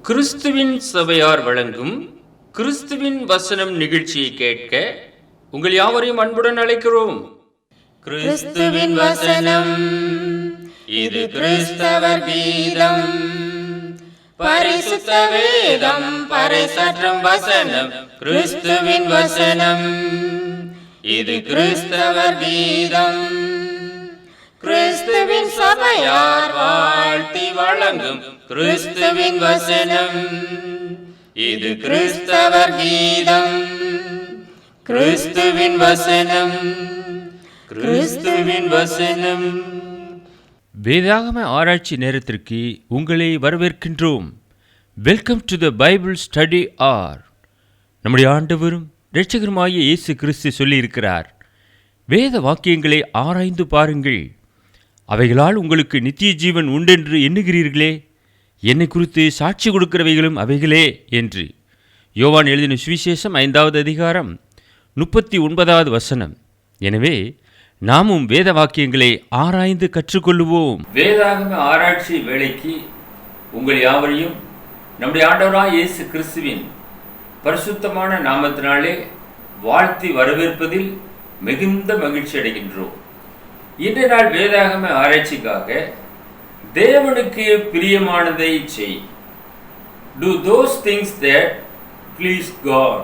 கிறிஸ்துவின் சபையார் வழங்கும் கிறிஸ்துவின் வசனம் நிகழ்ச்சியை கேட்க உங்கள் யாவரையும் அன்புடன் அழைக்கிறோம். கிறிஸ்துவின் வசனம் இது கிறிஸ்தவர் கீதம், பரிசுத்த வேதம் பறைசாற்றும் வசனம். கிறிஸ்துவின் வசனம் இது கிறிஸ்தவர் கீதம், கிறிஸ்துவின் சபையார் வாழ்த்தி வழங்கும் கிறிஸ்துவின் வசனம் இது கிறிஸ்தவர் கீதம். கிறிஸ்துவின் வசனம், கிறிஸ்துவின் வசனம். வேதாகம ஆராய்ச்சி நேரத்திற்கு உங்களை வரவேற்கின்றோம். Welcome to the Bible study R. நம்முடைய ஆண்டவரும் இரட்சகருமாகிய இயேசு கிறிஸ்து சொல்லியிருக்கிறார், வேத வாக்கியங்களை ஆராய்ந்து பாருங்கள், அவைகளால் உங்களுக்கு நித்திய ஜீவன் உண்டென்று எண்ணுகிறீர்களே, என்னை குறித்து சாட்சி கொடுக்கிறவைகளும் அவைகளே என்று. யோவான் எழுதின சுவிசேஷம் 5வது அதிகாரம் 39வது வசனம். எனவே நாமும் வேத வாக்கியங்களை ஆராய்ந்து கற்றுக்கொள்ளுவோம். வேதாகம ஆராய்ச்சி வேளைக்கு உங்கள் யாவரையும் நம்முடைய ஆண்டவராகிய இயேசு கிறிஸ்துவின் பரிசுத்தமான நாமத்தினாலே வாழ்த்தி வரவேற்பதில் மிகுந்த மகிழ்ச்சி அடைகின்றோம். இன்றைய நாள் வேதாகம ஆராய்ச்சிக்காக தேவனுக்கு பிரியமானதை செய். Do those things that please God.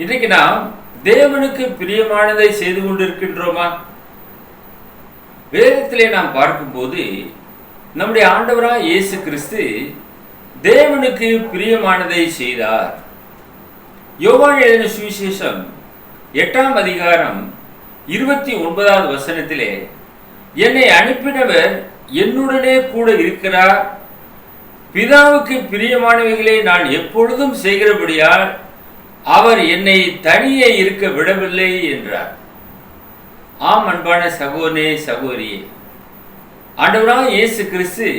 இன்றைக்கு நாம் தேவனுக்கு பிரியமானதை செய்து கொண்டிருக்கின்றோமா? வேதத்திலே நாம் பார்க்கும்போது நம்முடைய ஆண்டவராகிய இயேசு கிறிஸ்து தேவனுக்கு பிரியமானதை செய்தார். யோவான் எழுதின சுவிசேஷம் 8ஆம் அதிகாரம் 29வது வசனத்திலே, என்னை அனுப்பினவர் என்னுடனே கூட இருக்கிறார், பிதாவுக்கு பிரியமானவைகளை நான் எப்பொழுதும் செய்கிறபடியால் அவர் என்னை தனியே இருக்க விடவில்லை என்றார். ஆம் அன்பான சகோதரனே சகோதரியே, ஆண்டவராகிய இயேசு கிறிஸ்து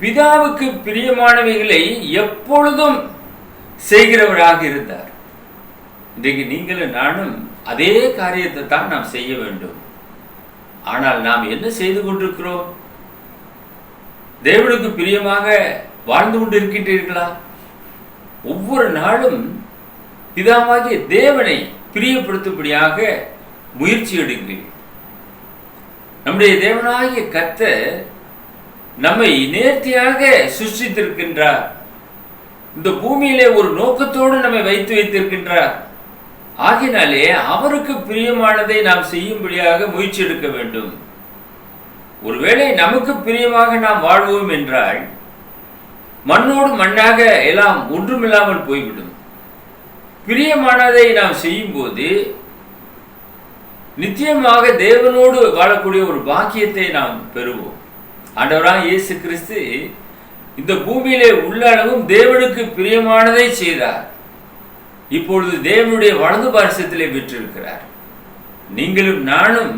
பிதாவுக்கு பிரியமானவைகளை எப்பொழுதும் செய்கிறவராக இருந்தார். இன்றைக்கு நீங்களும் நானும் அதே காரியத்தை தான் நாம் செய்ய வேண்டும். ஆனால் நாம் என்ன செய்து கொண்டிருக்கிறோம்? தேவனுக்கு பிரியமாக வாழ்ந்து கொண்டிருக்கின்றீர்களா? ஒவ்வொரு நாளும் பிதாவாகிய தேவனை பிரியப்படுத்தும்படியாக முயற்சி எடுங்கள். நம்முடைய தேவனாகிய கர்த்தர் நம்மை நேர்த்தியாக சிருஷ்டித்திருக்கின்றார். இந்த பூமியிலே ஒரு நோக்கத்தோடு நம்மை வைத்து வைத்திருக்கின்றார். ஆகினாலே அவருக்கு பிரியமானதை நாம் செய்யும்படியாக முயற்சி எடுக்க வேண்டும். ஒருவேளை நமக்கு பிரியமாக நாம் வாழ்வோம் என்றால் மண்ணோடு மண்ணாக எல்லாம் ஒன்றுமில்லாமல் போய்விடும். பிரியமானதை நாம் செய்யும் போது நிச்சயமாக தேவனோடு வாழக்கூடிய ஒரு பாக்கியத்தை நாம் பெறுவோம். ஆண்டவராகிய இயேசு கிறிஸ்து இந்த பூமியிலே உள்ள அளவும் தேவனுக்கு பிரியமானதை செய்தார். இப்பொழுது தேவனுடைய வலது பார்சத்திலே பெற்றிருக்கிறார். நீங்களும் நானும்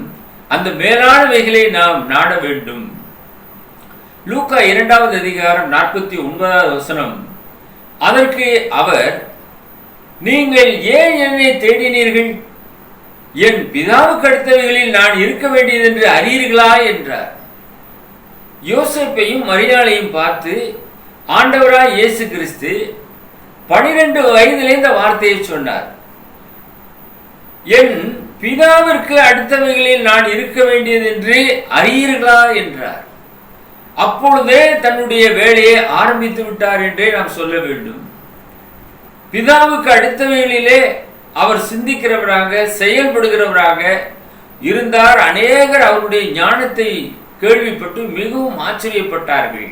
அந்த மேலானவைகளை நாம் நாட வேண்டும். லூக்கா 2வது அதிகாரம் 49வது வசனம், அதற்கு அவர், நீங்கள் ஏன் என்னை தேடினீர்கள்? என் பிதாவுக்கு அடுத்தவைகளில் நான் இருக்க வேண்டியது என்று அறியீர்களா என்றார். யோசேப்பையும் மரியாளையும் பார்த்து ஆண்டவராய் இயேசு கிறிஸ்து 12 வயதிலே இந்த வார்த்தையை சொன்னார். என் பிதாவிற்கு அடுத்தவைகளில் நான் இருக்க வேண்டியது என்று அறியீர்களா என்றார். அப்பொழுதே தன்னுடைய வேலையை ஆரம்பித்து விட்டார் என்றே நாம் சொல்ல வேண்டும். பிதாவுக்கு அடுத்தவைகளிலே அவர் சிந்திக்கிறவராக செயல்படுகிறவராக இருந்தார். அநேகர் அவருடைய ஞானத்தை கேள்விப்பட்டு மிகவும் ஆச்சரியப்பட்டார்கள்.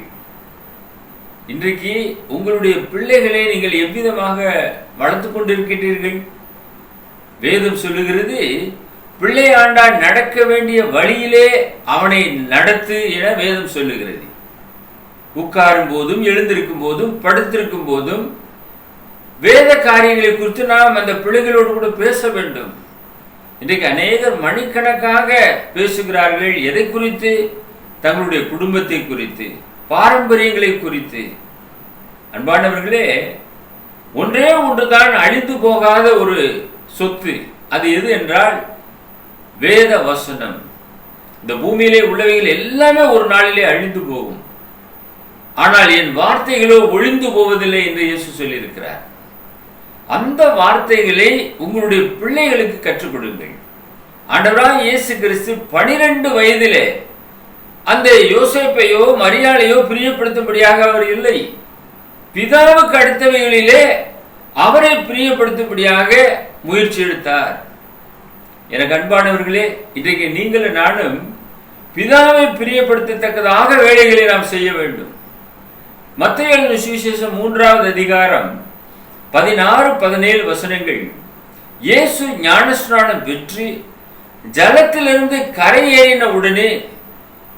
இன்றைக்கு உங்களுடைய பிள்ளைகளை நீங்கள் எவ்விதமாக வளர்த்து கொண்டிருக்கிறீர்கள்? வேதம் சொல்லுகிறது, பிள்ளை ஆண்டான் நடக்க வேண்டிய வழியிலே அவனை நடத்து என வேதம் சொல்லுகிறது. உட்காரும் போதும் எழுந்திருக்கும் போதும் படுத்திருக்கும் போதும் வேத காரியங்களை குறித்து நாம் அந்த பிள்ளைகளோடு கூட பேச வேண்டும். இன்றைக்கு அநேகர் மணிக்கணக்காக பேசுகிறார்கள். எதை குறித்து? தங்களுடைய குடும்பத்தை குறித்து, பாரம்பரியங்களை குறித்து. அன்பானவர்களே, ஒன்றே ஒன்றுதான் அழிந்து போகாத ஒரு சொத்து. அது எது என்றால் வேத வசனம். இந்த பூமியிலே உள்ளவைகள் எல்லாமே ஒரு நாளிலே அழிந்து போகும். ஆனால் என் வார்த்தைகளோ ஒழிந்து போவதில்லை என்று இயேசு சொல்லியிருக்கிறார். அந்த வார்த்தைகளை உங்களுடைய பிள்ளைகளுக்கு கற்றுக் கொடுங்கள். ஆண்டவராய் இயேசு கிறிஸ்து 12 வயதிலே அந்த யோசேப்பையோ மரியாளையோ பிரியப்படுத்தும்படியாக அவர் இல்லை. பிதாவுக்கு அடுத்தவைகளிலே அவரை பிரியப்படுத்தும்படியாக முயற்சி எடுத்தார். எனக்கு அன்பானவர்களே, இன்றைக்கு நீங்களும் நானும் பிதாவை பிரியப்படுத்தத்தக்கதாக வேலைகளை நாம் செய்ய வேண்டும். மத்தேயு எழுதின சுவிசேஷம் 3வது அதிகாரம் 16-17 வசனங்கள். இயேசு ஞானஸ்நானம் பெற்று ஜலத்திலிருந்து கரை ஏறின உடனே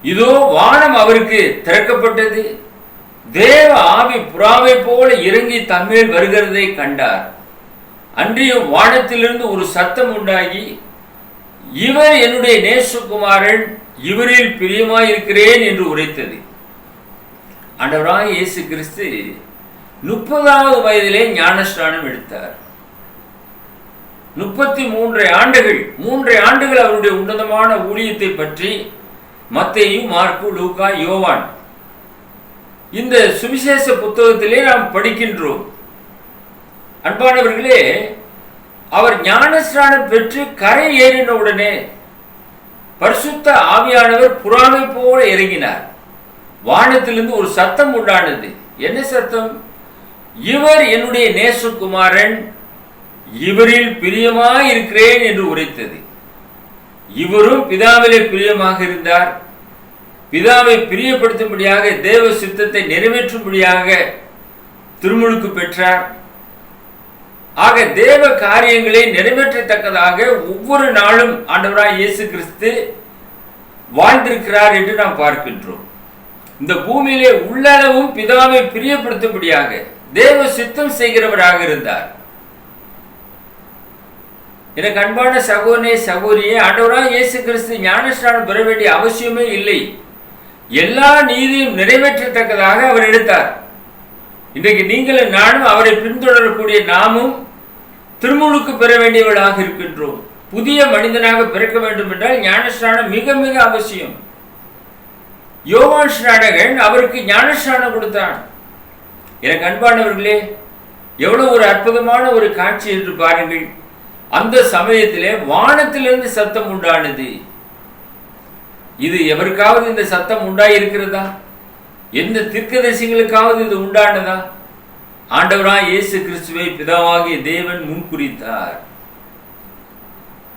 இதோ வானம் அவருக்கு திறக்கப்பட்டது. தேவ ஆவி புறாவை போல இறங்கி தம்மேல் வருகிறதை கண்டார். அன்றியும் வானத்திலிருந்து ஒரு சத்தம் உண்டாகி, இவர் என்னுடைய நேசகுமாரன், இவரில் பிரியமாயிருக்கிறேன் என்று உரைத்தது. ஆண்டவராய் இயேசு கிறிஸ்து 30வது வயதிலே ஞானஸ்நானம் எடுத்தார். 33 ஆண்டுகள் 3 ஆண்டுகள் அவருடைய உன்னதமான ஊழியத்தை பற்றி மத்தேயு, மார்க்கு, லூக்கா, யோவான் இந்த சுவிசேஷ புத்தகத்திலே நாம் படிக்கின்றோம். அன்பானவர்களே, அவர் ஞானஸ்நானம் பெற்று கரை ஏறின உடனே பரிசுத்த ஆவியானவர் புறாவை போல இறங்கினார். வானத்திலிருந்து ஒரு சத்தம் உண்டானது. என்ன சத்தம்? இவர் என்னுடைய நேசகுமாரன், இவரில் பிரியமாய் இருக்கிறேன் என்று உரைத்தது. இவரும் பிதாவிலே பிரியமாக இருந்தார். பிதாவை பிரியப்படுத்தும்படியாக தேவ சித்தத்தை நிறைவேற்றும்படியாக திருமுழுக்கு பெற்றார். ஆக தேவ காரியங்களை நிறைவேற்றத்தக்கதாக ஒவ்வொரு நாளும் ஆண்டவராய் இயேசு கிறிஸ்து வாழ்ந்திருக்கிறார் என்று நாம் பார்க்கின்றோம். இந்த பூமியிலே உள்ளளவும் பிதாவை பிரியப்படுத்தும்படியாக தேவ சித்தம் செய்கிறவராக இருந்தார். எனக்கு அன்பான சகோதரனே, சகோதரியே, ஆண்டவராய் இயேசு கிறிஸ்து ஞானஸ்நானம் பெற வேண்டிய அவசியமே இல்லை. எல்லா நீதியும் நிறைவேற்றத்தக்கதாக அவர் எடுத்தார். இன்றைக்கு நீங்களும் நானும் அவரை பின்தொடரக்கூடிய நாமும் திருமுழுக்கு பெற வேண்டியவர்களாக இருக்கின்றோம். புதிய மனிதனாக பிறக்க வேண்டும் என்றால் ஞானஸ்நானம் மிக மிக அவசியம். யோவான் ஸ்நானகன் அவருக்கு ஞானஸ்நானம் கொடுத்தான். எனக்கு அன்பானவர்களே, எவ்வளவு ஒரு அற்புதமான ஒரு காட்சி என்று பாருங்கள். அந்த சமயத்திலே வானத்திலிருந்து சத்தம் உண்டானது. இது எவருக்காவது இந்த சத்தம் உண்டாயிருக்கிறதா? எந்த தீர்க்கதரிசிகளுக்காவது இது உண்டானதா? ஆண்டவராய் இயேசு கிறிஸ்துவை பிதாவாகிய தேவன் முன்குறித்தார்.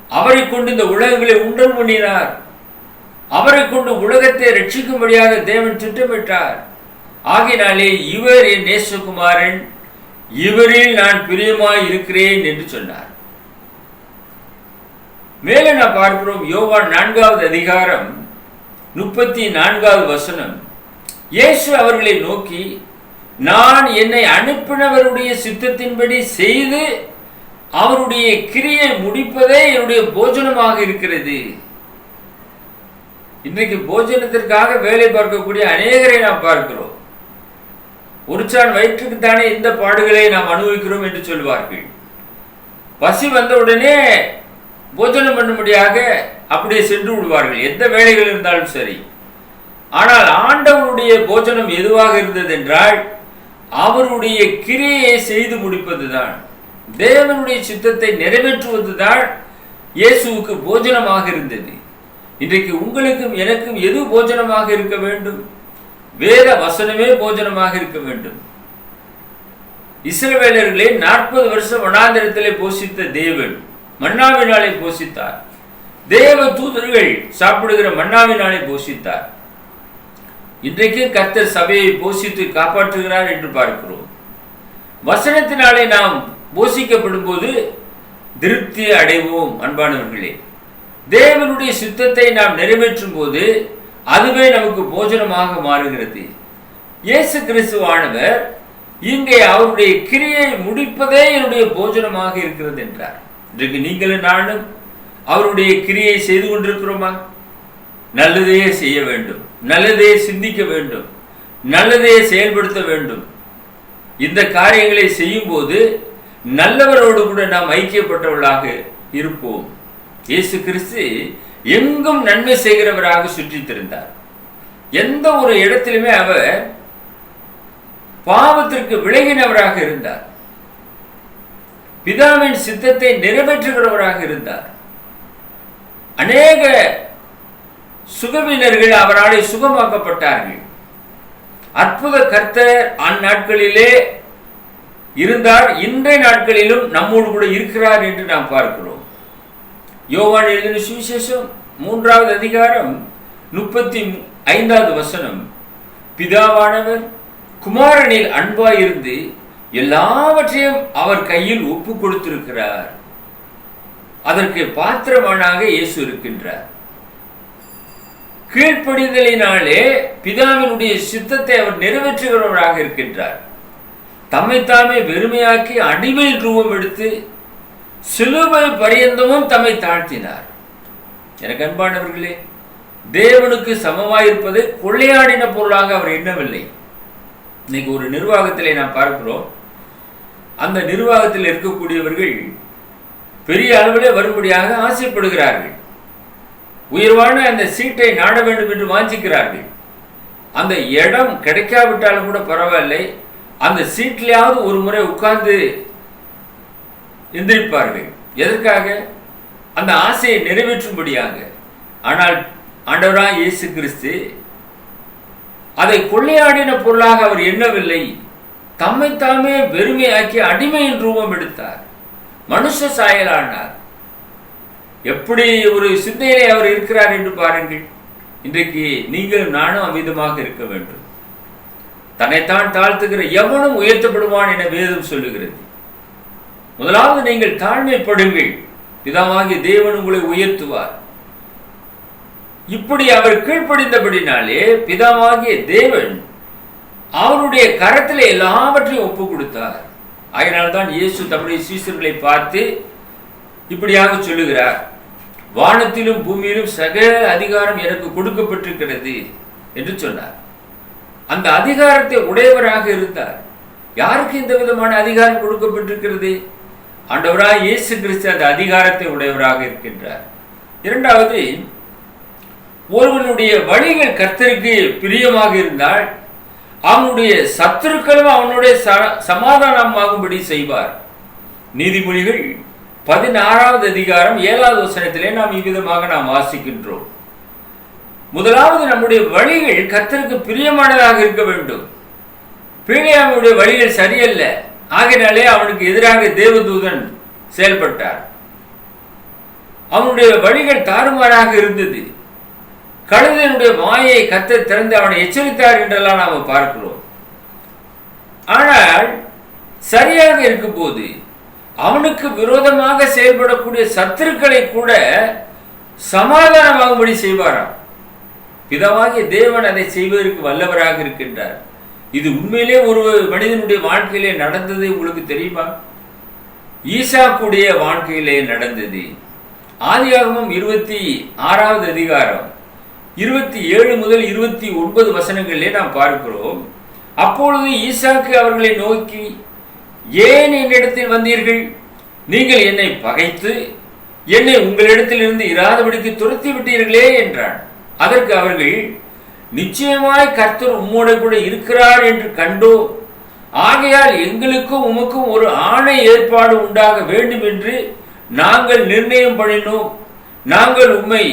அவரை கொண்டு இந்த உலகங்களை உண்டல் பண்ணினார். அவரை கொண்டு உலகத்தை ரட்சிக்கும்படியாக தேவன் திட்டமிட்டார். ஆகினாலே இவர் என் நேசகுமாரன், இவரில் நான் பிரியமாய் இருக்கிறேன் என்று சொன்னார். மேலே நான் பார்க்கிறோம், யோவான் 4வது அதிகாரம் 34வது வசனம். இயேசு அவர்களை நோக்கி, நான் என்னை அனுப்பினவருடைய சித்தத்தின்படி செய்து அவருடைய கிரியை முடிப்பதே என்னுடைய போஜனமாக இருக்கிறது. இன்றைக்கு போஜனத்திற்காக வேலை பார்க்கக்கூடிய அநேகரை நாம் பார்க்கிறோம். ஒரு சான் வயிற்றுக்குத்தானே இந்த பாடுகளை நாம் அனுபவிக்கிறோம் என்று சொல்வார்கள். பசி வந்தவுடனே போஜனம் பண்ணும்படியாக அப்படியே சென்று விடுவார்கள், எந்த வேலைகள் இருந்தாலும் சரி. ஆனால் ஆண்டவருடைய போஜனம் எதுவாக இருந்தது என்றால் அவருடைய கிரியை செய்து முடிப்பதுதான், தேவனுடைய சித்தத்தை நிறைவேற்றுவதுதான் இயேசுவுக்கு போஜனமாக இருந்தது. இன்றைக்கு உங்களுக்கும் எனக்கும் எது போஜனமாக இருக்க வேண்டும்? வேத வசனமே போஜனமாக இருக்க வேண்டும். இஸ்ரவேலர்களை 40 வருஷம் வனாந்திரத்திலே போஷித்த தேவன் மன்னாவினாலே போஷித்தார். தேவ தூதர்கள் சாப்பிடுகிற மன்னாவினாலே போஷித்தார். இன்றைக்கு கர்த்தர் சபையை போஷித்து காப்பாற்றுகிறார் என்று பார்க்கிறோம். வசனத்தினாலே நாம் போஷிக்கப்படும் போது திருப்தி அடைவோம். அன்பானவர்களே, தேவனுடைய சித்தத்தை நாம் நிறைவேற்றும் போது அதுவே நமக்கு போஜனமாக மாறுகிறது. இயேசு கிறிஸ்துவானவர் இங்கே அவருடைய கிரியை முடிப்பதே என்னுடைய போஜனமாக இருக்கிறது என்றார். இன்றைக்கு நீங்களும் நானும் அவருடைய கிரியை செய்து கொண்டிருக்கிறோமா? நல்லதையே செய்ய வேண்டும், நல்லதையே சிந்திக்க வேண்டும், நல்லதையே செயல்படுத்த வேண்டும். இந்த காரியங்களை செய்யும் போது நல்லவரோடு கூட நாம் ஐக்கியப்பட்டவர்களாக இருப்போம். இயேசு கிறிஸ்து எங்கும் நன்மை செய்கிறவராக சுற்றித் திரிந்தார். எந்த ஒரு இடத்திலுமே அவர் பாவத்திற்கு விலகினவராக இருந்தார். பிதாவின் சித்தத்தை நிறைவேற்றுகிறவராக இருந்தார். அநேக சுகவீனர்கள் அவராலே சுகமாக்கப்பட்டார்கள். அற்புத கர்த்தர் அந்நாட்களிலே இருந்தார். இன்றைய நாட்களிலும் நம்மோடு கூட இருக்கிறார் என்று நாம் பார்க்கிறோம். யோவான் எழுதின சுவிசேஷம் 3வது அதிகாரம் 35வது வசனம், பிதாவானவர் குமாரனில் அன்பாயிருந்து எல்லாவற்றையும் அவர் கையில் ஒப்பு கொடுத்திருக்கிறார். அதற்கு பாத்திரவானாக இயேசு இருக்கின்றார். கீழ்ப்படிதலினாலே பிதாவினுடைய சித்தத்தை அவர் நிறைவேற்றுகிறவராக இருக்கின்றார். தம்மைத்தாமே வெறுமையாக்கி அடிமை ரூபம் எடுத்து சிலுவை பரியந்தமும் தம்மை தாழ்த்தினார். எனக்கு அன்பானவர்களே, தேவனுக்கு சமமாயிருப்பதை கொள்ளையாடின பொருளாக அவர் எண்ணவில்லை. இன்னைக்கு ஒரு நிர்வாகத்திலே நாம் பார்க்கிறோம். அந்த நிர்வாகத்தில் இருக்கக்கூடியவர்கள் பெரிய அளவிலே வரும்படியாக ஆசைப்படுகிறார்கள். உயர்வான அந்த சீட்டை நாட வேண்டும் என்று வாஞ்சிக்கிறார்கள். அந்த இடம் கிடைக்காவிட்டாலும் கூட பரவாயில்லை, அந்த சீட்லையாவது ஒரு முறை உட்கார்ந்து எந்திரிப்பார்கள். எதற்காக? அந்த ஆசையை நிறைவேற்றும்படியாக. ஆனால் ஆண்டவராய் இயேசு கிறிஸ்து அதை கொள்ளையாடின பொருளாக அவர் எண்ணவில்லை. தம்மைத்தாமே வெறுமையாக்கி அடிமையின் ரூபம் எடுத்தார். மனுஷ சாயலானார். எப்படி ஒரு சிந்தையிலே அவர் இருக்கிறார் என்று பாருங்கள். இன்றைக்கு நீங்கள் நானும் அமிதமாக இருக்க வேண்டும். தன்னைத்தான் தாழ்த்துகிற எவனும் உயர்த்தப்படுவான் என வேதம் சொல்லுகிறது. முதலாவது நீங்கள் தாழ்மைப்படுங்கள், பிதாவாகிய தேவன் உங்களை உயர்த்துவார். இப்படி அவர் கீழ்ப்படிந்தபடினாலே பிதாவாகிய தேவன் அவருடைய கரத்திலே எல்லாவற்றையும் ஒப்பு கொடுத்தார். அதனால்தான் இயேசு தம்முடைய சீஷர்களை பார்த்து இப்படியாக சொல்லுகிறார், வானத்திலும் பூமியிலும் சகல அதிகாரம் எனக்கு கொடுக்கப்பட்டிருக்கிறது என்று சொன்னார். அந்த அதிகாரத்தை உடையவராக இருந்தார். யாருக்கு இந்த விதமான அதிகாரம் கொடுக்கப்பட்டிருக்கிறது? ஆண்டவராய் இயேசு கிறிஸ்து அந்த அதிகாரத்தை உடையவராக இருக்கின்றார். இரண்டாவது, ஒருவனுடைய வழிகள் கர்த்தருக்கு பிரியமாக இருந்தால் அவனுடைய சத்துருக்களும் அவனுடைய சமாதானமாகும்படி செய்வார். நீதிமொழிகள் 16வது அதிகாரம் 7வது வசனத்திலே நாம் இவ்விதமாக நாம் வாசிக்கின்றோம். முதலாவது, நம்முடைய வழிகள் கர்த்தருக்கு பிரியமானதாக இருக்க வேண்டும். பிலேயாமுடைய வழிகள் சரியல்ல, ஆகையினாலே அவனுக்கு எதிராக தேவதூதன் செயல்பட்டார். அவனுடைய வழிகள் தாறுமாறாக இருந்தது. கழுதையினுடைய வாயை கர்த்தர் திறந்து அவனை எச்சரித்தார் என்றெல்லாம் நாம் பார்க்கிறோம். ஆனால் சரியாக இருக்கும் போது அவனுக்கு விரோதமாக செயல்படக்கூடிய சத்துருக்களை கூட சமாதானமாகும்படி செய்வாராம். பிதாவாகிய தேவன் அதை செய்வதற்கு வல்லவராக இருக்கின்றார். இது உண்மையிலே ஒரு மனிதனுடைய வாழ்க்கையிலே நடந்தது. உங்களுக்கு தெரியுமா? ஈசாக்குடைய வாழ்க்கையிலே நடந்தது. ஆதியாகமம் 26வது அதிகாரம் 27 முதல் 29 வசனங்களிலே நாம் பார்க்கிறோம். அப்பொழுது ஈசாக்கு அவர்களை நோக்கி, ஏன் என்னிடத்தில் வந்தீர்கள்? நீங்கள் என்னை பகைத்து என்னை உங்களிடத்திலிருந்து இராதபடிக்கு துரத்தி விட்டீர்களே என்றான். அதற்கு அவர்கள், நிச்சயமாய் கர்த்தர் உம்மோடு கூட இருக்கிறார் என்று கண்டோ, ஆகையால் எங்களுக்கும் உமக்கும் ஒரு ஆணை ஏற்பாடு உண்டாக வேண்டும் என்று நாங்கள் நிர்ணயம் பண்ணினோம். நாங்கள் உம்மை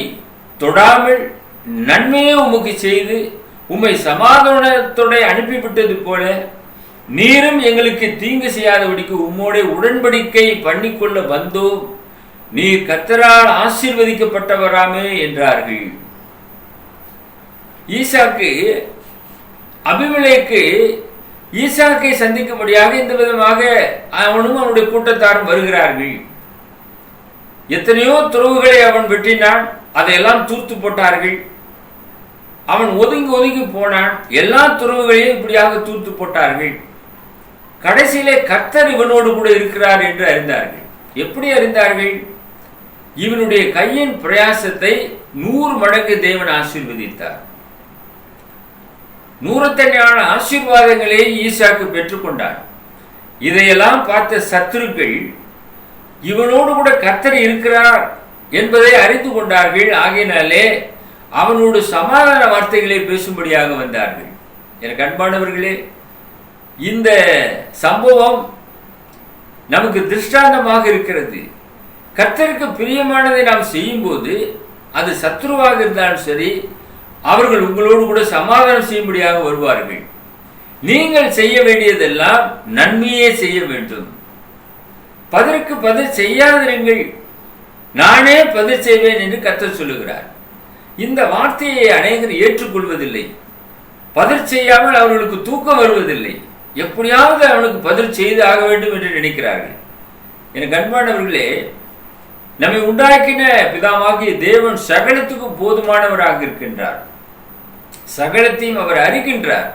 தொடாமல் நன்மையே உமக்கு செய்து உம்மை சமாதானத்தோட அனுப்பிவிட்டது போல நீரும் எங்களுக்கு தீங்கு செய்யாதபடிக்கு உம்மோட உடன்படிக்கை பண்ணிக்கொள்ள வந்தோம். நீர் கர்த்தரால் ஆசீர்வதிக்கப்பட்டவராமே என்றார்கள். ஈசாக்கு அபிமெலேக்கு ஈசாக்கை சந்திக்கும்படியாக இந்த விதமாக அவனும் அவனுடைய கூட்டத்தாரும் வருகிறார்கள். எத்தனையோ துறவுகளை அவன் வெட்டினான், அதையெல்லாம் தூர்த்து போட்டார்கள். அவன் ஒதுங்கி ஒதுங்கி போனான், எல்லா துறவுகளையும் இப்படியாக தூர்த்து போட்டார்கள். கடைசியிலே கர்த்தர் இவனோடு கூட இருக்கிறார் என்று அறிந்தார்கள். எப்படி அறிந்தார்கள்? இவனுடைய கையின் பிரயாசத்தை 100 மடங்கு தேவன் ஆசீர்வதித்தார். 108 ஆசீர்வாதங்களை ஈசாக்கு பெற்றுக்கொண்டான். இதையெல்லாம் பார்த்த சத்துருக்கள் இவனோடு கூட கர்த்தர் இருக்கிறார் என்பதை அறிந்து கொண்டார்கள். ஆகையினாலே அவனோடு சமாதான வார்த்தைகளை பேசும்படியாக வந்தார்கள். எனக்கு அன்பானவர்களே, இந்த சம்பவம் நமக்கு திருஷ்டாந்தமாக இருக்கிறது. கர்த்தருக்கு பிரியமானதை நாம் செய்யும் போது அது சத்துருவாக இருந்தாலும் சரி, அவர்கள் உங்களோடு கூட சமாதானம் செய்யும்படியாக வருவார்கள். நீங்கள் செய்ய வேண்டியதெல்லாம் நன்மையே செய்ய வேண்டும். பதிலுக்கு பதில் செய்யாதிருங்கள், நானே பதில் செய்வேன் என்று கர்த்தர் சொல்லுகிறார். இந்த வார்த்தையை அநேகர் ஏற்றுக்கொள்வதில்லை. பதில் செய்யாமல் அவர்களுக்கு தூக்கம் வருவதில்லை. எப்படியாவது அவனுக்கு பதில் செய்து ஆக வேண்டும் என்று நினைக்கிறார்கள். எனக்கு அன்பானவர்களே, நம்மை உண்டாக்கின பிதாவாகிய தேவன் சகலத்துக்கும் போதுமானவராக இருக்கின்றார். சகலத்தையும் அவர் அறிகின்றார்.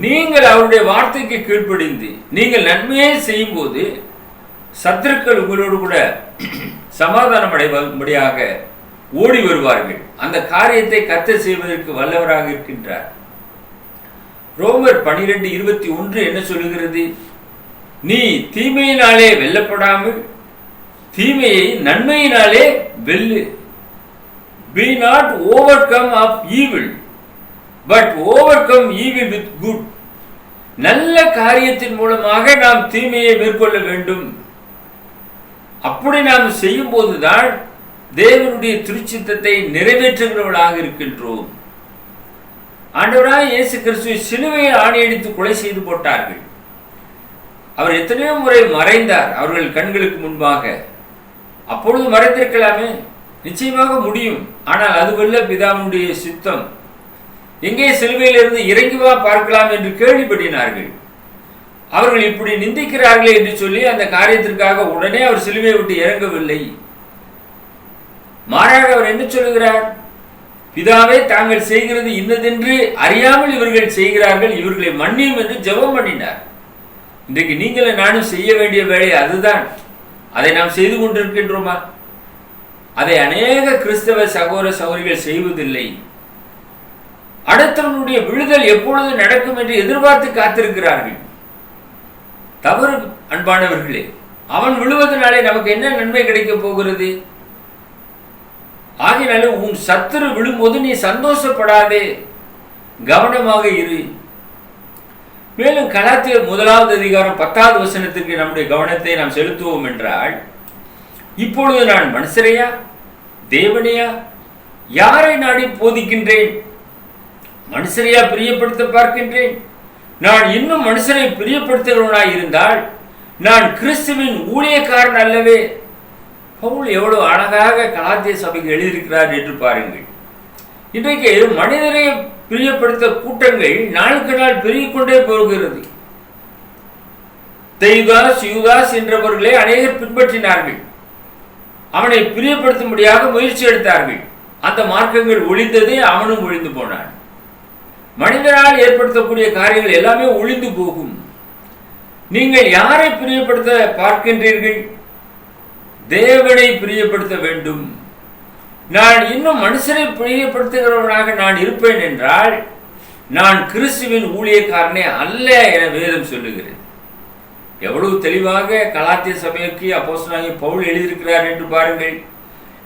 நீங்கள் அவருடைய வார்த்தைக்கு கீழ்ப்படிந்து நீங்கள் நன்மையே செய்யும் போது சத்துருக்கள் உங்களோடு கூட சமாதானம் அடையும்படியாக ஓடி வருவார்கள். அந்த காரியத்தை கர்த்தர் செய்வதற்கு வல்லவராக இருக்கின்றார். ரோமர் 12:21 என்ன சொல்லுகிறது? நீ தீமையினாலே வெல்லப்படாமல் தீமையை நன்மையினாலே வெல்லு. Be not overcome of evil, but overcome evil with good. நல்ல காரியத்தின் மூலமாக நாம் தீமையை மேற்கொள்ள வேண்டும். அப்படி நாம் செய்யும் போதுதான் தேவனுடைய திருச்சித்தத்தை நிறைவேற்றுகிறவர்களாக இருக்கின்றோம். ஆண்டவராய் இயேசு கிறிஸ்துவை சிலுவையில் ஆணியடித்து கொலை செய்து போட்டார்கள். அவர் எத்தனையோ முறை மறைந்தார் அவர்கள் கண்களுக்கு முன்பாக. அப்பொழுது மறைந்திருக்கலாமே, நிச்சயமாக முடியும். ஆனால் அதுவல்ல பிதாவுடைய சித்தம். எங்கே சிலுவையிலிருந்து இறங்கி வா பார்க்கலாம் என்று கேள்விப்படினார்கள். அவர்கள் இப்படி நிந்திக்கிறார்களே என்று சொல்லி அந்த காரியத்திற்காக உடனே அவர் சிலுவையை விட்டு இறங்கவில்லை. மாறாக அவர் என்ன சொல்லுகிறார்? பிதாவே, தாங்கள் செய்கிறது இன்னதென்று அறியாமல் இவர்கள் செய்கிறார்கள், இவர்களை மன்னியும் என்று ஜெபம் பண்ணினார். இன்றைக்கு நீங்களும் நானும் செய்ய வேண்டிய வேலை அதுதான். அதை நாம் செய்து கொண்டிருக்கின்றோமா? அதை அநேக கிறிஸ்தவ சகோதர சகோதரிகள் செய்வதில்லை. அடுத்தவனுடைய விழுதல் எப்பொழுது நடக்கும் என்று எதிர்பார்த்து காத்திருக்கிறார்கள். தவறு அன்பானவர்களே. அவன் விழுவதனாலே நமக்கு என்ன நன்மை கிடைக்கப் போகிறது? ஆகினால உன் சத்துரு விழும்போது நீ சந்தோஷப்படாதே, கவனமாக இரு. மேலும் கலாத்தியர் 1:10 நம்முடைய கவனத்தை நாம் செலுத்துவோம் என்றால், இப்பொழுது நான் மனுஷரையா தேவனையா யாரை நாடி போதிக்கின்றேன்? மனுஷரையா பிரியப்படுத்த பார்க்கின்றேன்? நான் இன்னும் மனுஷனை பிரியப்படுத்துகிறவனாய் இருந்தால் நான் கிறிஸ்துவின் ஊழியக்காரன் அல்லவே. பவுல் எவ்வளவு அழகாக கலாத்திய சபைக்கு எழுதியிருக்கிறார் என்று பாருங்கள். இன்றைக்கு மனிதரை பிரியப்படுத்த கூட்டங்கள் நாளுக்கு நாள் பெருகிக் கொண்டே போகிறது. தெய்தாஸ் யூதாஸ் என்றவர்களே அநேகர் பின்பற்றினார்கள். அவனை பிரியப்படுத்தும்படியாக முயற்சி எடுத்தார்கள். அந்த மார்க்கங்கள் ஒழிந்ததே, அவனும் ஒழிந்து போனான். மனிதனால் ஏற்படுத்தக்கூடிய காரியங்கள் எல்லாமே ஒழிந்து போகும். நீங்கள் யாரை பிரியப்படுத்த பார்க்கின்றீர்கள்? தேவனை பிரியப்படுத்த வேண்டும். நான் இன்னும் மனுஷனை பிரியப்படுத்துகிறவனாக நான் இருப்பேன் என்றால் நான் கிறிஸ்துவின் ஊழியக்காரனே அல்ல என வேதம் சொல்லுகிறது. எவ்வளவு தெளிவாக கலாத்திய சபைக்கு அப்போஸ்தலனாகிய பவுல் எழுதியிருக்கிறார் என்று பாருங்கள்.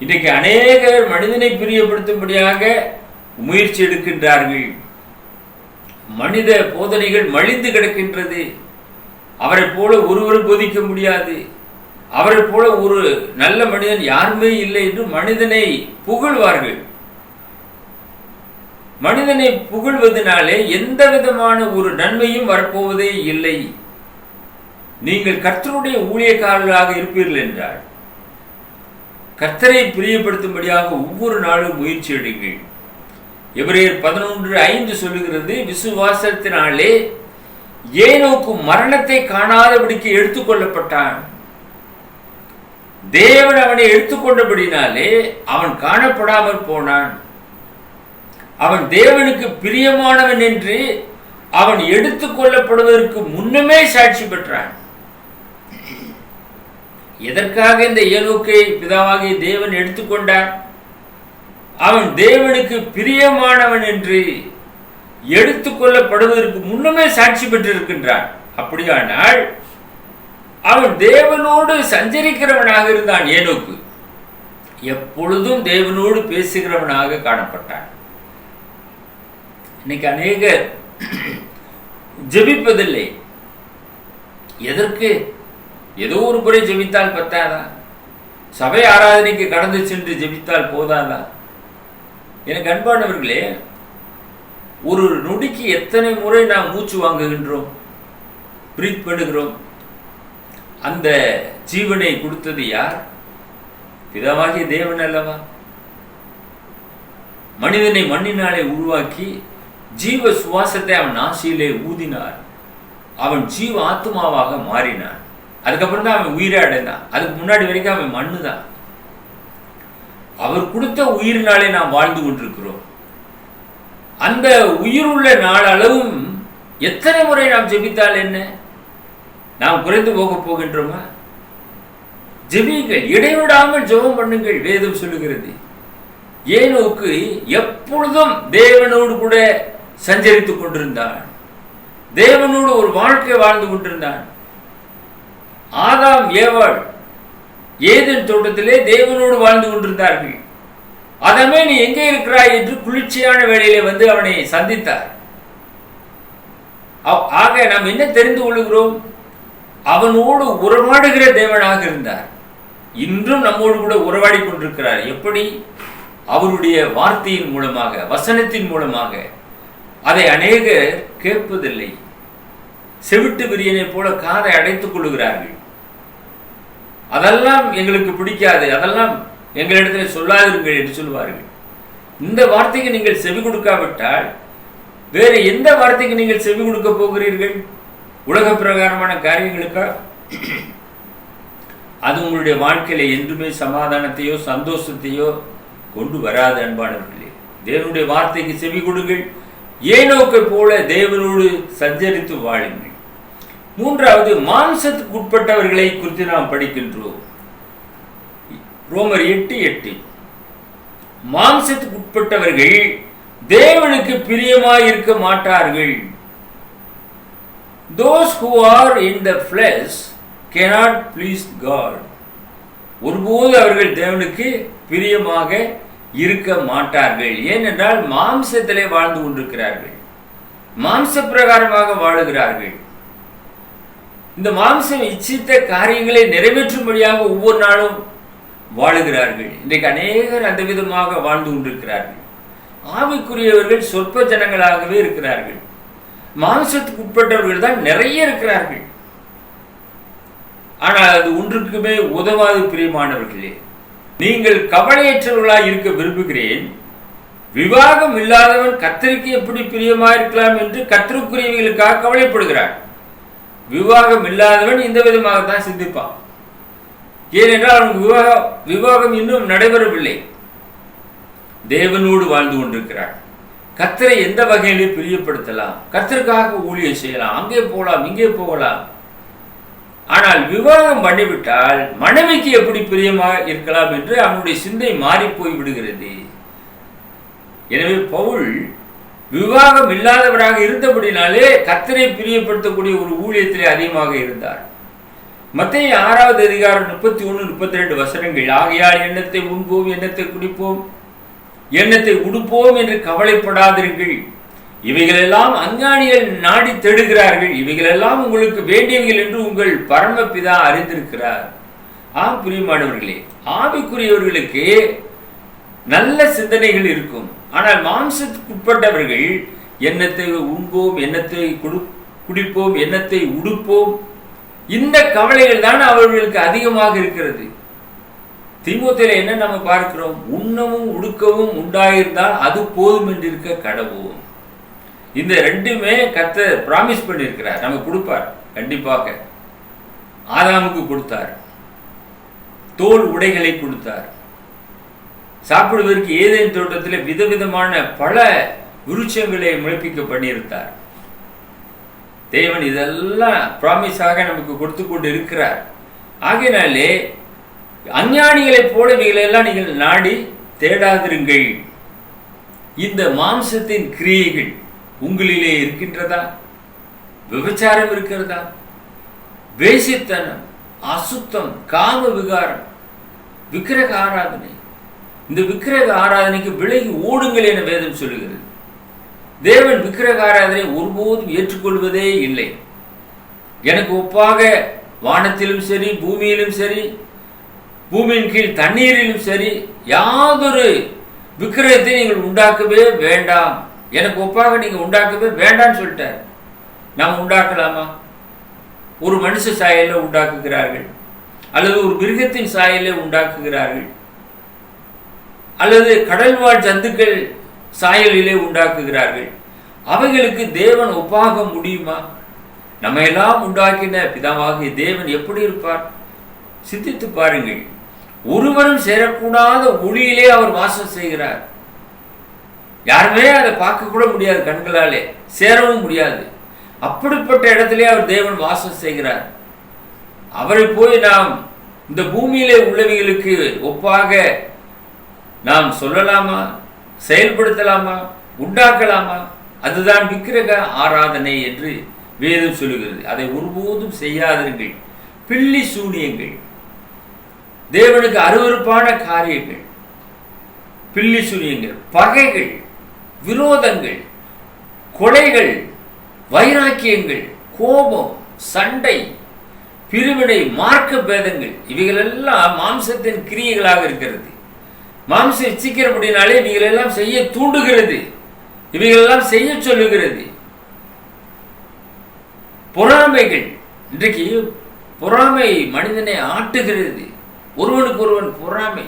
இன்றைக்கு அநேகர் மனிதனை பிரியப்படுத்தும்படியாக முயற்சி எடுக்கின்றார்கள். மனித போதனைகள் மலிந்து கிடக்கின்றது. அவரை போல ஒருவரும் போதிக்க முடியாது, அவரை போல ஒரு நல்ல மனிதன் யாருமே இல்லை என்று மனிதனை புகழ்வார்கள். மனிதனை புகழ்வதனாலே எந்த விதமான ஒரு நன்மையும் வரப்போவதே இல்லை. நீங்கள் கர்த்தருடைய ஊழியக்காரர்களாக இருப்பீர்கள் என்றால் கர்த்தரை பிரியப்படுத்தும்படியாக ஒவ்வொரு நாளும் முயற்சி எடுங்கள். எபிரேயர் 11:5 சொல்லுகிறது, விசுவாசத்தினாலே ஏனோக்கு மரணத்தை காணாதபடிக்கு எடுத்துக்கொள்ளப்பட்டான். தேவன் அவனை எடுத்துக்கொண்டபடினாலே அவன் காணப்படாமல் போனான். அவன் தேவனுக்கு பிரியமானவன் என்று அவன் எடுத்துக்கொள்ளப்படுவதற்கு முன்னமே சாட்சி பெற்றான். எதற்காக இந்த ஏனோக்கை பிதாவாகிய தேவன் எடுத்துக்கொண்டார்? அவன் தேவனுக்கு பிரியமானவன் என்று எடுத்துக்கொள்ளப்படுவதற்கு முன்னமே சாட்சி பெற்றிருக்கின்றான். அப்படியானால் அவன் தேவனோடு சஞ்சரிக்கிறவனாக இருந்தான். ஏனோக்கு எப்பொழுதும் தேவனோடு பேசுகிறவனாக காணப்பட்டான். இன்னைக்கு அநேகர் ஜெபிப்பதில்லை. எதற்கு? ஏதோ ஒரு முறை ஜெபித்தால் பத்தாதா? சபை ஆராதனைக்கு கடந்து சென்று ஜெபித்தால் போதாதா? எனக்கு அன்பானவர்களே, ஒரு நொடிக்கு எத்தனை முறை நாம் மூச்சு வாங்குகின்றோம், பிரீத் பண்ணுகிறோம்? அந்த ஜீவனை கொடுத்தது யார்? பிதாவாகிய தேவன் அல்லவா? மனிதனை மண்ணினாலே உருவாக்கி ஜீவ சுவாசத்தை அவன் நாசியிலே ஊதினார். அவன் ஜீவ ஆத்மாவாக மாறினான். அதுக்கப்புறம் தான் அவன் உயிரை அடைந்தான். அதுக்கு முன்னாடி வரைக்கும் அவன் மண்ணு தான். அவர் கொடுத்த உயிரினாலே நாம் வாழ்ந்து கொண்டிருக்கிறோம். அந்த உயிருள்ள நாள் அளவும் எத்தனை முறை நாம் ஜெபித்தால் என்ன? நாம் குறைந்து போக போகின்றோமா? ஜெபியுங்கள், இடைவிடாமல் ஜெபம் பண்ணுங்கள். வேதம் சொல்லுகிறது, ஏனோக்கு எப்பொழுதும் தேவனோடு கூட சஞ்சரித்துக் கொண்டிருந்தான். தேவனோடு ஒரு வாழ்க்கை வாழ்ந்து கொண்டிருந்தான். ஆதாம் ஏவாள் ஏதேன் தோட்டத்திலே தேவனோடு வாழ்ந்து கொண்டிருந்தார்கள். ஆதாமே, நீ எங்கே இருக்கிறாய் என்று குளிர்ச்சியான வேளையிலே வந்து அவனை சந்தித்தார். ஆக நாம் என்ன தெரிந்து கொள்கிறோம்? அவனோடு உறவாடுகிற தேவனாக இருந்தார். இன்றும் நம்மோடு கூட உறவாடி கொண்டிருக்கிறார். எப்படி? அவருடைய வார்த்தையின் மூலமாக, வசனத்தின் மூலமாக. அதை அநேகர் கேட்பதில்லை. செவிட்டு விரியனை போல காதை அடைத்துக் கொள்ளுகிறார்கள். அதெல்லாம் எங்களுக்கு பிடிக்காது, அதெல்லாம் எங்களிடத்தில் சொல்லாதிருங்கள் என்று சொல்வார்கள். இந்த வார்த்தைக்கு நீங்கள் செவி கொடுக்காவிட்டால் வேறு எந்த வார்த்தைக்கு நீங்கள் செவி கொடுக்க போகிறீர்கள்? உலக பிரகாரமான காரியங்களுக்கா? அது உங்களுடைய வாழ்க்கையில என்றுமே சமாதானத்தையோ சந்தோஷத்தையோ கொண்டு வராது. அன்பானவர்களே, தேவனுடைய வார்த்தைக்கு செவி கொடுங்கள். ஏனோக்கை போல தேவனோடு சஞ்சரித்து வாழுங்கள். மூன்றாவது, மாம்சத்துக்கு உட்பட்டவர்களை குறித்து நாம் படிக்கின்றோம். ரோமர் 8:8. மாம்சத்துக்கு உட்பட்டவர்கள் தேவனுக்கு பிரியமாயிருக்க மாட்டார்கள். Those who are in the flesh cannot please God. ஒருபோது அவர்கள் தேவனுக்கு பிரியமாக இருக்க மாட்டார்கள். ஏனென்றால் மாம்சத்திலே வாழ்ந்து கொண்டிருக்கிறார்கள், மாம்ச பிரகாரமாக வாழுகிறார்கள். இந்த மாம்சம் இச்சித்த காரியங்களை நிறைவேற்றும்படியாக ஒவ்வொரு நாளும் வாழுகிறார்கள். இன்றைக்கு அநேகர் அந்த விதமாக வாழ்ந்து கொண்டிருக்கிறார்கள். ஆவிக்குரியவர்கள் சொற்ப ஜனங்களாகவே இருக்கிறார்கள். மாம்சத்துக்கு உட்பட்டவர்கள் தான் நிறைய இருக்கிறார்கள். ஆனால் அது ஒன்றுக்குமே உதவாது. பிரியமானவர்களே, நீங்கள் கவலையற்றவர்களாய் இருக்க விரும்புகிறேன். விவாகம் இல்லாதவன் கர்த்தருக்கு எப்படி பிரியமாயிருக்கலாம் என்று கர்த்தருக்குரியவர்களுக்காக கவலைப்படுகிறார். விவாகம் இல்லாதவன் இந்த விதமாக தான் சிந்திப்பான். ஏனென்றால் அவனுக்கு விவாகம் இன்னும் நடைபெறவில்லை. தேவனோடு வாழ்ந்து கொண்டிருக்கிறார். கர்த்தரை எந்த வகையிலே பிரியப்படுத்தலாம், கர்த்தருக்காக ஊழியம் செய்யலாம், அங்கே போகலாம், இங்கே போகலாம். ஆனால் விவாகம் பண்ணிவிட்டால் மனைவிக்கு எப்படி பிரியமா இருக்கலாம் என்று அவனுடைய சிந்தை மாறி போய் விடுகிறது. எனவே பவுல் விவாகம் இல்லாதவராக இருந்தபடினாலே கர்த்தரை பிரியப்படுத்தக்கூடிய ஒரு ஊழியத்திலே அதிகமாக இருந்தார். மத்தேயு 6வது அதிகாரம் 31-32 வசனங்கள். ஆகையால் எண்ணத்தை உண்போம், எண்ணத்தை குடிப்போம், எண்ணத்தை உடுப்போம் என்று கவலைப்படாதீர்கள். இவைகளெல்லாம் அஞ்ஞானிகள் நாடி தேடுகிறார்கள். இவைகளெல்லாம் உங்களுக்கு வேண்டியவைகள் என்று உங்கள் பரமபிதா அறிந்திருக்கிறார். ஆம் பிரியமானவர்களே, ஆவிக்குரியவர்களுக்கு நல்ல சிந்தனைகள் இருக்கும். ஆனால் மாம்சத்துக்கு உட்பட்டவர்கள் எண்ணத்தை உண்போம், எண்ணத்தை குடிப்போம், எண்ணத்தை உடுப்போம், இந்த கவலைகள் தான் அவர்களுக்கு அதிகமாக இருக்கிறது. தீமோத்தேயுல என்ன நம்ம பார்க்கிறோம்? உண்ணவும் உடுக்கவும் உண்டாயிருந்தால் அது போதும் என்று இருக்க கடவுளும். இந்த ரெண்டுமே கர்த்தர் பிராமிஸ் பண்ணியிருக்கிறார், நமக்கு கொடுப்பார். கண்டிப்பாக ஆதாமுக்கு கொடுத்தார், தோல் உடைகளை கொடுத்தார். சாப்பிடுவதற்கு ஏதேன் தோட்டத்தில் விதவிதமான பல விருட்சங்களை முளைப்பிக்க பண்ணியிருந்தார். தேவன் இதெல்லாம் பிராமிஸாக நமக்கு கொடுத்து கொண்டு இருக்கிறார். ஆகையினாலே அஞ்ஞானிகளைப் போல இவைகளெல்லாம் நீங்கள் நாடி தேடாதிருங்கள். இந்த மாம்சத்தின் கிரியைகள் உங்களிலே இருக்கின்றதா? விபச்சாரம் இருக்கிறதா? வேசித்தனம், அசுத்தம், காம விகாரம், விக்கிரக ஆராதனை. இந்த விக்கிரக ஆராதனைக்கு விலகி ஓடுங்கள் என வேதம் சொல்லுகிறது. தேவன் விக்கிரக ஆராதனை ஒருபோதும் ஏற்றுக்கொள்வதே இல்லை. எனக்கு ஒப்பாக வானத்திலும் சரி, பூமியிலும் சரி, பூமியின் கீழ் தண்ணீரிலும் சரி, யாதொரு விக்கிரகத்தை நீங்கள் உண்டாக்கவே வேண்டாம், எனக்கு ஒப்பாக நீங்க உண்டாக்கவே வேண்டாம்னு சொல்லிட்டார். நாம் உண்டாக்கலாமா? ஒரு மனுஷ சாயலில் உண்டாக்குகிறார்கள், அல்லது ஒரு மிருகத்தின் சாயலை உண்டாக்குகிறார்கள், அல்லது கடல்வாழ் ஜந்துக்கள் சாயலிலே உண்டாக்குகிறார்கள். அவைகளுக்கு தேவன் ஒப்பாக முடியுமா? நம்ம எல்லாம் உண்டாக்கின பிதாவாகிய தேவன் எப்படி இருப்பார்? சிந்தித்து பாருங்கள். ஒருவரும் சேரக்கூடாத ஒளியிலே அவர் வாசம் செய்கிறார். யாருமே அதை பார்க்க கூட முடியாது, கண்களாலே சேரவும் முடியாது. அப்படிப்பட்ட இடத்திலே அவர் தேவன் வாசம் செய்கிறார். அவரை போய் நாம் இந்த பூமியிலே உள்ளவைகளுக்கு ஒப்பாக நாம் சொல்லலாமா? செயல்படுத்தலாமா? உண்டாக்கலாமா? அதுதான் விக்கிரக ஆராதனை என்று வேதம் சொல்லுகிறது. அதை ஒருபோதும் செய்யாதிருங்கள். பில்லி சூனியங்கள், தேவனுக்கு அருவருப்பான காரியங்கள், பில்லி சூனியங்கள், பகைகள், விரோதங்கள், கொலைகள், வைராக்கியங்கள், கோபம், சண்டை, பிரிவினை, மார்க்க பேதங்கள், இவைகளெல்லாம் மாம்சத்தின் கிரியைகளாக இருக்கிறது. மாம்ச இச்சிக்கிறபடினாலே நீங்கள் எல்லாம் செய்ய தூண்டுகிறது, இவைகளெல்லாம் செய்ய சொல்லுகிறது. பொறாமைகள், இன்றைக்கு பொறாமை மனிதனை ஆட்டுகிறது. ஒருவனுக்கு ஒருவன் பொறாமை,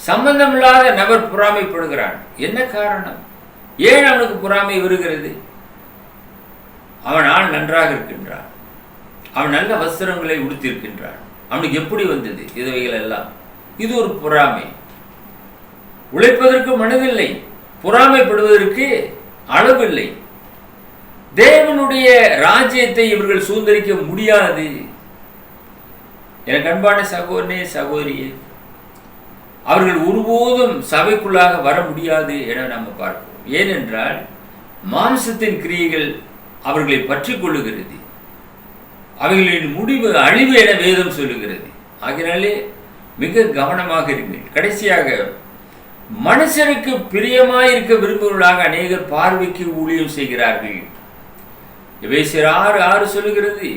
சம்பந்தமில்லாத நபர் பொறாமைப்படுகிறான். என்ன காரணம்? ஏன் அவனுக்கு பொறாமை வருகிறது? அவன் ஆள் நன்றாக இருக்கின்றான், அவன் நல்ல வஸ்திரங்களை உடுத்திருக்கின்றான், அவனுக்கு எப்படி வந்தது இவைகள் எல்லாம்? இது ஒரு பொறாமை. உழைப்பதற்கு மனதில்லை, பொறாமைப்படுவதற்கு அளவில்லை. தேவனுடைய ராஜ்யத்தை இவர்கள் சுதந்திரிக்க முடியாது. எனக்கு அன்பான சகோதரனே, சகோதரியே, அவர்கள் ஒருபோதும் சபைக்குள்ளாக வர முடியாது என நாம் பார்க்கிறோம். ஏனென்றால் மாம்சத்தின் கிரியைகள் அவர்களை பற்றி கொள்ளுகிறது. அவைகளின் முடிவு அழிவு என வேதம் சொல்லுகிறது. ஆகினாலே மிக கவனமாக இருங்கள். கடைசியாக, மனுஷருக்கு பிரியமாயிருக்க விரும்புவர்களாக அநேகர் பார்வைக்கு ஊழியம் செய்கிறார்கள். எபேசியர் 6:6 சொல்லுகிறது,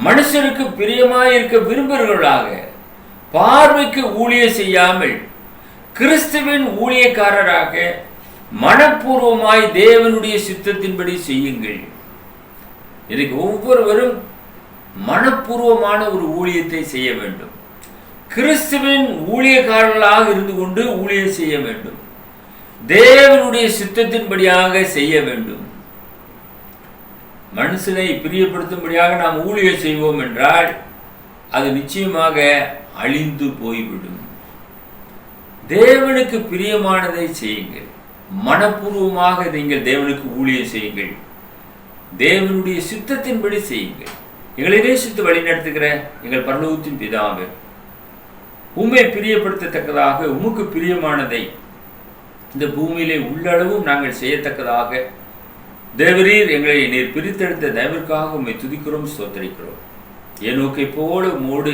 மனுஷருக்கு பிரியமாயிருக்க விரும்புவர்களாக பார்வைக்கு ஊழியம் செய்யாமல் கிறிஸ்துவின் ஊழியக்காரராக மனப்பூர்வமாய் தேவனுடைய சித்தத்தின்படி செய்யுங்கள். இதுக்கு ஒவ்வொருவரும் மனப்பூர்வமான ஒரு ஊழியத்தை செய்ய வேண்டும். கிறிஸ்துவின் ஊழியக்காரர்களாக இருந்து கொண்டு ஊழியம் செய்ய வேண்டும். தேவனுடைய சித்தத்தின்படியாக செய்ய வேண்டும். மனுஷனை பிரியப்படுத்தும்படியாக நாம் ஊழியம் செய்வோம் என்றால் அது நிச்சயமாக அழிந்து போய்விடும். தேவனுக்கு பிரியமானதை செய்யுங்கள். மனப்பூர்வமாக நீங்கள் தேவனுக்கு ஊழியம் செய்யுங்கள். தேவனுடைய சித்தத்தின்படி செய்யுங்கள். எங்களை நேசித்து வழி நடத்துகிற எங்கள் பரலோகத்தின் பிதாவே, உம்மை பிரியப்படுத்தத்தக்கதாக உமக்கு பிரியமானதை இந்த பூமியிலே உள்ளளவும் நாங்கள் செய்யத்தக்கதாக தேவரீர் எங்களை நீர் பிரித்தெடுத்த தயவிற்காக உம்மை துதிக்கிறோம், ஸ்தோத்திரிக்கிறோம். ஏனோக்கை போல உம்மோடு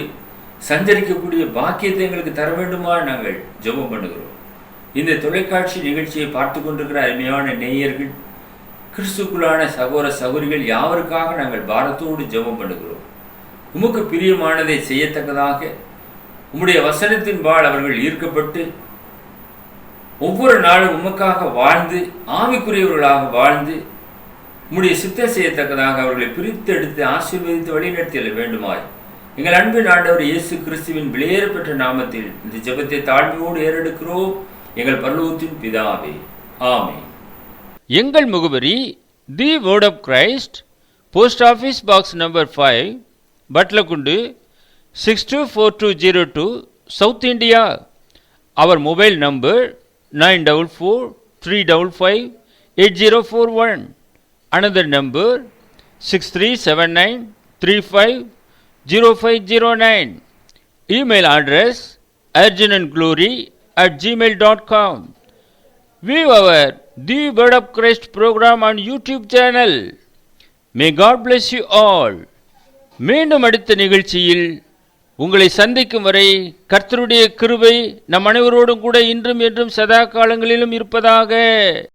சஞ்சரிக்கக்கூடிய பாக்கியத்தை எங்களுக்கு தர வேண்டுமா நாங்கள் ஜெபம் பண்ணுகிறோம். இந்த தொலைக்காட்சி நிகழ்ச்சியை பார்த்து கொண்டிருக்கிற அருமையான நேயர்கள், கிறிஸ்துக்குள்ளான சகோதர சகோதரிகள் யாவருக்காக நாங்கள் பாரத்தோடு ஜெபம் பண்ணுகிறோம். உமக்கு பிரியமானதை செய்யத்தக்கதாக உம்முடைய வசனத்தின்பால் அவர்கள் ஈர்க்கப்பட்டு ஒவ்வொரு நாளும் உமக்காக வாழ்ந்து ஆவிக்குரியவர்களாக வாழ்ந்து உம்முடைய சித்தம் செய்யத்தக்கதாக அவர்களை பிரித்து எடுத்து ஆசீர்வதித்து வழிநடத்திய வேண்டுமாய் எங்கள் அன்பின் ஆண்டவர் இயேசு கிறிஸ்துவின் விலையேற பெற்ற நாமத்தில் இந்த ஜெபத்தை தாழ்மையோடு ஏறெடுக்கிறோம் எங்கள் பரலோகத்தின் பிதாவே, ஆமென். எங்கள் முகவரி the Word of Christ, post office box number 5, Batlagundu 624202, South India. அவர் mobile number 9443558041. Another number 6379350509. Email address urgenandglory@gmail.com. View our The Word of Christ program on YouTube channel. May God bless you all. மீண்டும் அடுத்த நிகழ்ச்சியில் உங்களை சந்திக்கும் வரை கர்த்தருடைய கிருபை நம் அனைவரோடும் கூட இன்றும் என்றும் சதா காலங்களிலும் இருப்பதாக.